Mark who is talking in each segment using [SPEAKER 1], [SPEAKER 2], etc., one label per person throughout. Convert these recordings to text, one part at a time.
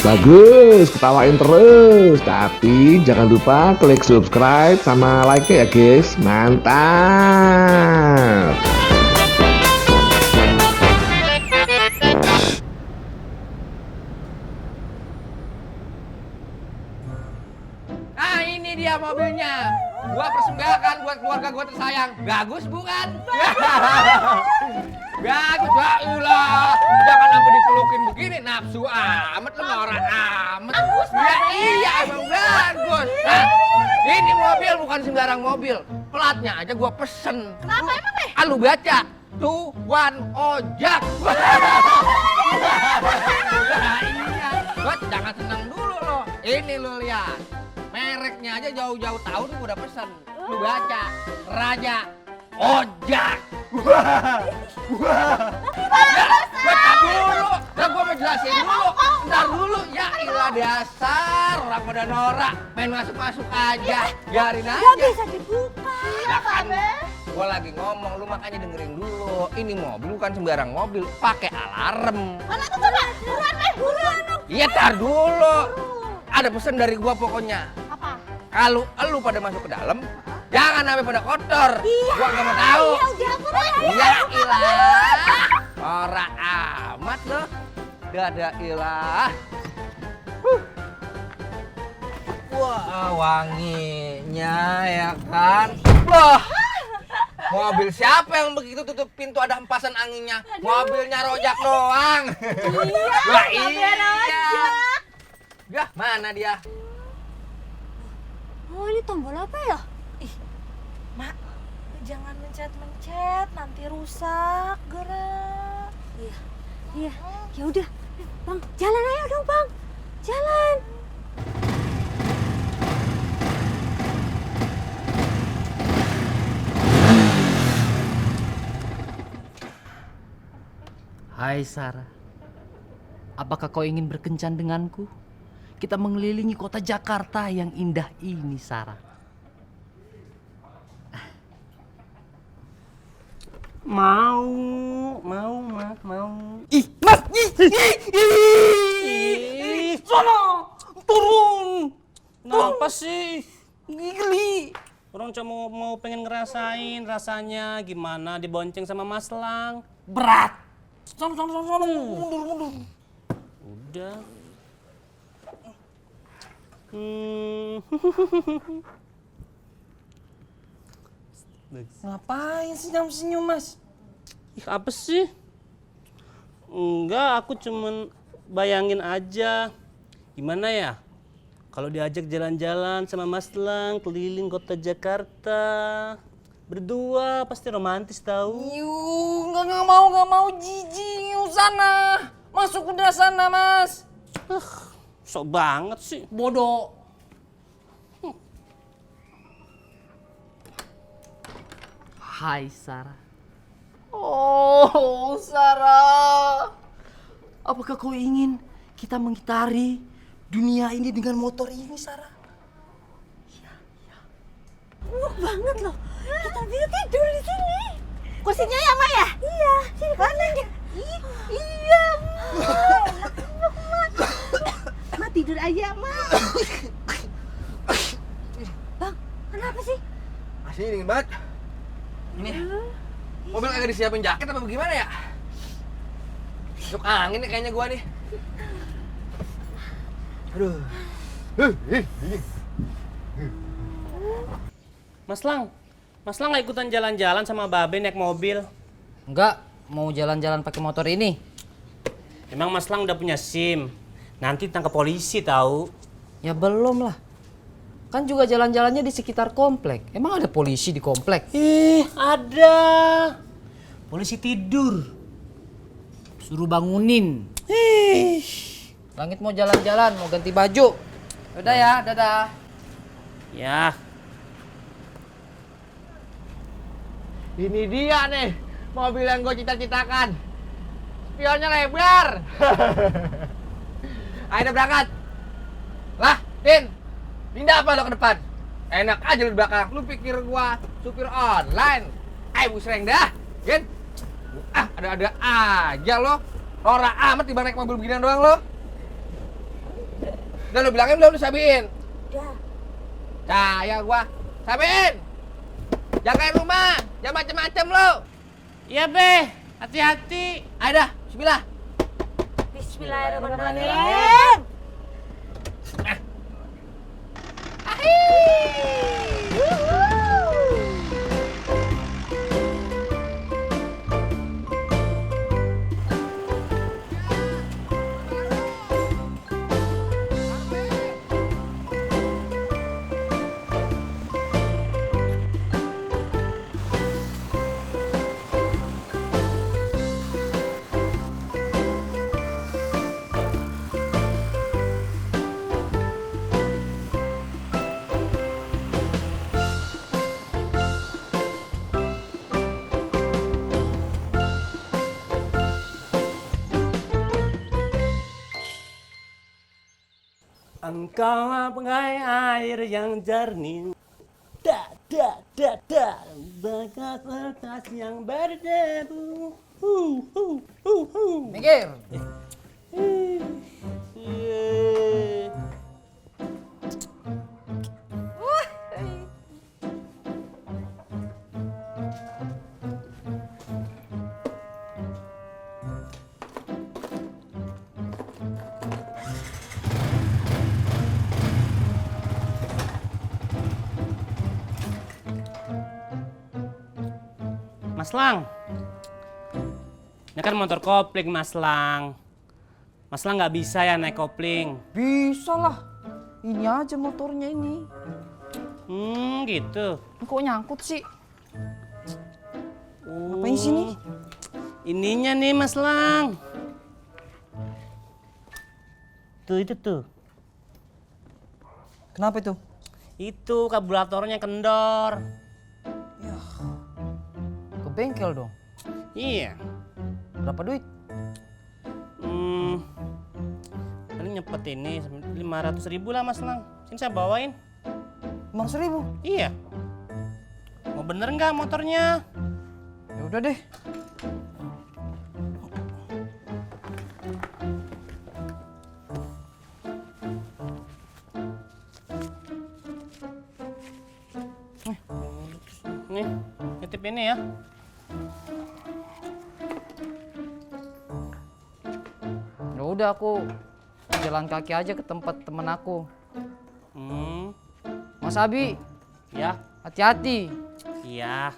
[SPEAKER 1] Bagus, ketawain terus. Tapi jangan lupa klik subscribe sama like ya guys. Mantap.
[SPEAKER 2] Ah, ini dia mobilnya. Gua persembahkan buat keluarga gua tersayang. Bagus bukan? Bagus, ilah. Jangan sampai dipelukin begini, nafsu amat lu, norak amat. Ya iya, emang bagus. Nah, ini mobil bukan sembarang mobil. Platnya aja gua pesen.
[SPEAKER 3] Kenapa emang, Be?
[SPEAKER 2] Lu baca, Tuan Ojak. Iya, gua jangan seneng dulu lo. Ini lu lihat. Mereknya aja jauh-jauh tahun gua udah pesen. Lu baca, Raja Ojak. Bentar dulu, nah gua mau jelasin dulu. Bentar dulu, ya ilah dasar orang pada norak, main masuk-masuk aja, biarin aja.
[SPEAKER 3] Gak bisa dibuka.
[SPEAKER 2] Ya kan, gua lagi ngomong, lu makanya dengerin dulu. Ini mobil bukan sembarang mobil, pakai alarm.
[SPEAKER 3] Anak tuh coba, buruan, Be, buruan.
[SPEAKER 2] Iya, tar dulu. Ada pesan dari gua pokoknya.
[SPEAKER 3] Apa?
[SPEAKER 2] Kalau elu pada masuk ke dalam, jangan sampai pada kotor.
[SPEAKER 3] Iya.
[SPEAKER 2] Gua nggak mau tahu.
[SPEAKER 3] Iya, udah aku tahu.
[SPEAKER 2] Ya ilah, ora amat loh. Dada ilah. Wah, wanginya ya kan. Loh, mobil siapa yang begitu tutup pintu ada empasan anginnya? Mobilnya Rojak doang.
[SPEAKER 3] Iya,
[SPEAKER 2] Lah
[SPEAKER 3] mobil Rojak.
[SPEAKER 2] Dah, mana dia?
[SPEAKER 3] Oh, ini tombol apa ya?
[SPEAKER 4] Mak, jangan mencet-mencet, nanti rusak, gerak.
[SPEAKER 3] Iya, iya. Ya udah, Bang, jalan ayo dong, Bang. Jalan.
[SPEAKER 5] Hai Sarah, apakah kau ingin berkencan denganku? Kita mengelilingi kota Jakarta yang indah ini, Sarah.
[SPEAKER 6] Mau.
[SPEAKER 5] Ih, Mas! Ih! Sono! Turun!
[SPEAKER 6] Kenapa sih?
[SPEAKER 5] Gili!
[SPEAKER 6] Orang cuma mau pengen ngerasain rasanya gimana dibonceng sama Mas Lang.
[SPEAKER 5] Berat! Sono! Mundur!
[SPEAKER 6] Udah.
[SPEAKER 5] Ngapain sih senyum, Mas?
[SPEAKER 6] Ih, apa sih? Enggak, aku cuman bayangin aja. Gimana ya? Kalau diajak jalan-jalan sama Mas Lang keliling kota Jakarta. Berdua pasti romantis tahu.
[SPEAKER 5] Nggak mau, jijik, sana. Masuk udah sana, Mas.
[SPEAKER 6] Sok banget sih.
[SPEAKER 5] Bodoh. Hai Sarah. Oh Sarah, apakah kau ingin kita mengitari dunia ini dengan motor ini, Sarah?
[SPEAKER 3] Enak banget loh. Kita bisa tidur di sini. Kursinya ya, Ma ya? Iya, sini mana ya? Iya, Ma tidur aja, Ma. Bang, kenapa sih?
[SPEAKER 2] Masih dingin banget. Ini mobil agak disiapin jaket apa bagaimana ya? Masuk angin nih kayaknya gua nih. Aduh.
[SPEAKER 6] Mas Lang nggak ikutan jalan-jalan sama Babe naik mobil?
[SPEAKER 5] Enggak, mau jalan-jalan pakai motor ini.
[SPEAKER 6] Emang Mas Lang udah punya SIM? Nanti tangkap polisi tahu.
[SPEAKER 5] Ya belum lah. Kan juga jalan-jalannya di sekitar komplek. Emang ada polisi di komplek?
[SPEAKER 6] Ih, ada. Polisi tidur.
[SPEAKER 5] Suruh bangunin. Langit mau jalan-jalan, mau ganti baju. Udah ya, dadah.
[SPEAKER 6] Ya,
[SPEAKER 2] Ini dia nih, mobil yang gue cita-citakan. Spionnya lebar. Ayo berangkat. Lah, Din. Pindah apa lo ke depan? Enak aja lu di belakang. Lu pikir gua supir online. Ayo busreng dah. Din. Ah, ada-ada aja lo. Norak amat tiba naik mobil beginian doang lo. Udah lo bilangin belum lu Sabiin?
[SPEAKER 3] Udah.
[SPEAKER 2] Caya gua. Sabiin. Jagain rumah, jangan macem-macem lo.
[SPEAKER 6] Iya be, hati-hati.
[SPEAKER 2] Ayo dah, bismillah.
[SPEAKER 3] Bismillahirrahmanirrahim.
[SPEAKER 6] Engkau bagai air yang jernih. Bagai kertas yang berdebu.
[SPEAKER 2] Mikir.
[SPEAKER 6] Mas Lang, ini kan motor kopling Mas Lang. Mas Lang nggak bisa ya naik kopling.
[SPEAKER 5] Bisa lah. Ini aja motornya ini.
[SPEAKER 6] Gitu.
[SPEAKER 5] Kok nyangkut sih?
[SPEAKER 6] Ngapain sini? Ininya nih Mas Lang. Tuh itu tuh.
[SPEAKER 5] Kenapa itu?
[SPEAKER 6] Itu karburatornya kendor.
[SPEAKER 5] Ke bengkel dong.
[SPEAKER 6] Iya.
[SPEAKER 5] Berapa duit?
[SPEAKER 6] Paling nyepet ini 500.000 lah Mas Lang. Sini saya bawain.
[SPEAKER 5] 500.000.
[SPEAKER 6] Iya. Mau bener nggak motornya?
[SPEAKER 5] Ya udah deh.
[SPEAKER 6] Nih, nitip ini ya.
[SPEAKER 5] Ya udah aku jalan kaki aja ke tempat temen aku. Mas Abi,
[SPEAKER 6] Ya,
[SPEAKER 5] hati-hati.
[SPEAKER 6] iya.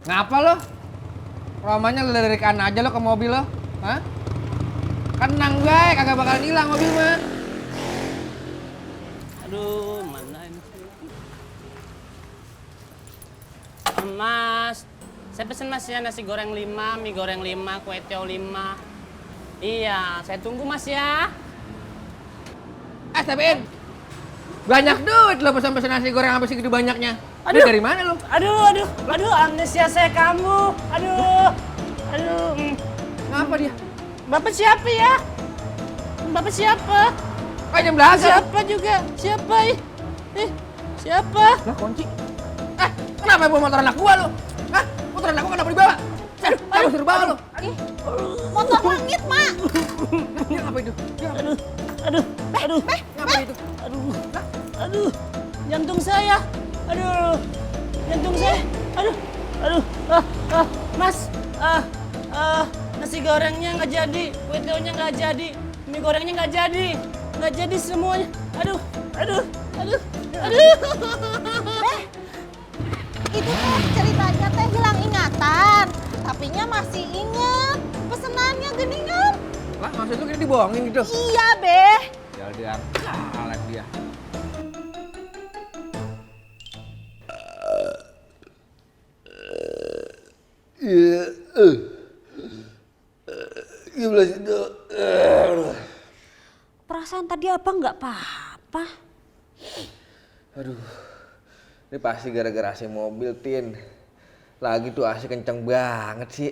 [SPEAKER 2] Ngapa lo? Romanya lirikan aja lo ke mobil lo. Hah? Tenang gue, kagak bakalan hilang mobil mah.
[SPEAKER 6] Aduh, mana ini sih? Mas, saya pesen Mas ya nasi goreng 5, mie goreng 5, kue tiaw 5. Iya, saya tunggu Mas ya.
[SPEAKER 2] Sabiin. Banyak duit lo pesen-pesen nasi goreng sampai segitu banyaknya. Aduh, dari mana lo?
[SPEAKER 6] Aduh, amnesia saya kamu. Aduh.
[SPEAKER 2] Ngapa dia?
[SPEAKER 6] Bapak siapa ya? Bapak siapa?
[SPEAKER 2] Jam belasan.
[SPEAKER 6] Siapa juga? Siapa? Siapa?
[SPEAKER 2] Lah kunci. Kenapa bawa motor anak gua lo? Hah? Motor anak gua kenapa dibawa? Siapa suruh bawa lo?
[SPEAKER 3] Motor langit, Mak.
[SPEAKER 2] Dia ngapa itu?
[SPEAKER 6] Aduh.
[SPEAKER 2] Ngapa itu?
[SPEAKER 6] Aduh, jantung saya. Jantung saya. Aduh. Mas, nasi gorengnya nggak jadi, kue tiawnya nggak jadi, mie gorengnya nggak jadi semuanya. Aduh.
[SPEAKER 3] Itu tuh ceritanya teh hilang ingatan. Tapinya masih inget. Pesenannya geningan.
[SPEAKER 2] Lah maksud lu kita dibohongin gitu?
[SPEAKER 3] Iya, Beh.
[SPEAKER 2] Ya dia kalah dia.
[SPEAKER 3] Perasaan tadi abang nggak apa-apa.
[SPEAKER 2] Aduh, ini pasti gara-gara AC mobil, Tin. Lagi tuh AC kenceng banget sih.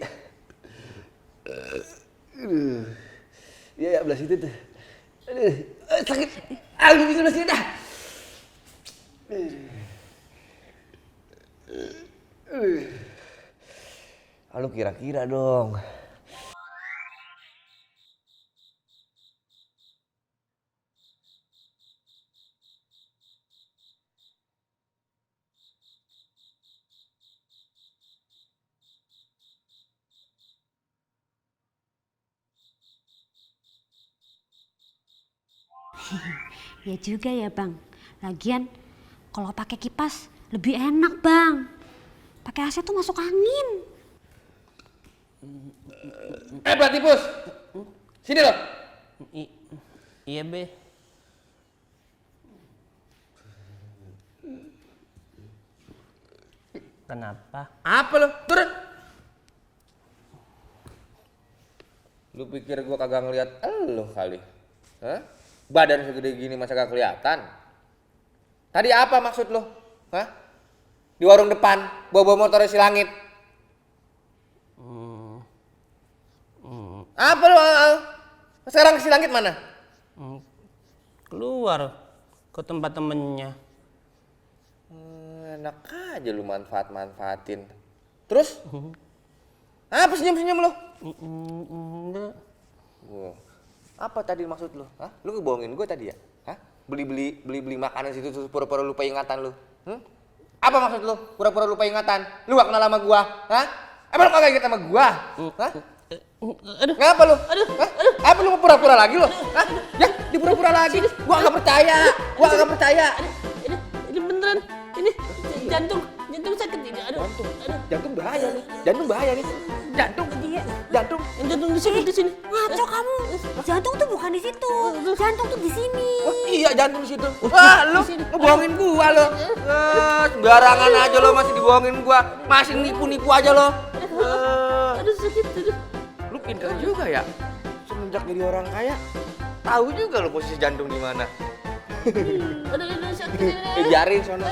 [SPEAKER 2] Iya, belah situ tuh. Aduh, sakit. Aduh, bisa belah sini dah. Lu kira-kira dong.
[SPEAKER 3] Ya juga ya bang. Lagian kalau pakai kipas lebih enak bang. Pakai AC tuh masuk angin.
[SPEAKER 2] Platipus, sini loh.
[SPEAKER 6] Iya be. Kenapa?
[SPEAKER 2] Apa lo? Turun. Lu pikir gua kagak ngeliat elu kali? Hah? Badan segede gini masa gak kelihatan? Tadi apa maksud lo? Hah? Di warung depan, bawa-bawa motornya si Langit. Apa lo? Sekarang si Langit mana?
[SPEAKER 6] Keluar ke tempat temennya.
[SPEAKER 2] Enak aja lu manfaatin. Terus? Apa senyum-senyum lo?
[SPEAKER 6] Enggak.
[SPEAKER 2] Wah. Apa tadi maksud lu? Hah? Lu ngebohongin gue tadi ya? Hah? Beli makanan situ terus pura-pura lupa ingatan lu. Apa maksud lu? Pura-pura lupa ingatan. Lu gak kenal sama gua, hah? Emang lu kagak ingat sama gua? Hah?
[SPEAKER 6] Aduh.
[SPEAKER 2] Ngapa lu? Hah? Apa lu mau pura-pura lagi lu? Hah? Ya, dipura-pura lagi. Gua gak percaya.
[SPEAKER 6] Ini beneran. Ini jantung sakit ini. Aduh.
[SPEAKER 2] Jantung bahaya nih. Jantung.
[SPEAKER 6] Jantung di sini.
[SPEAKER 3] Ngaco kamu. Jantung tuh bukan di situ. Jantung tuh di sini.
[SPEAKER 2] Wah, iya jantung di situ. Wah, lu ngebohongin gua lo. Sembarangan aja lo masih dibohongin gua. Masih nipu-nipu aja lo.
[SPEAKER 6] Aduh sakit. Aduh.
[SPEAKER 2] Lu pintar juga ya. Semenjak jadi orang kaya, tahu juga lo posisi jantung di mana.
[SPEAKER 6] Aduh sakit.
[SPEAKER 2] Biarin sono.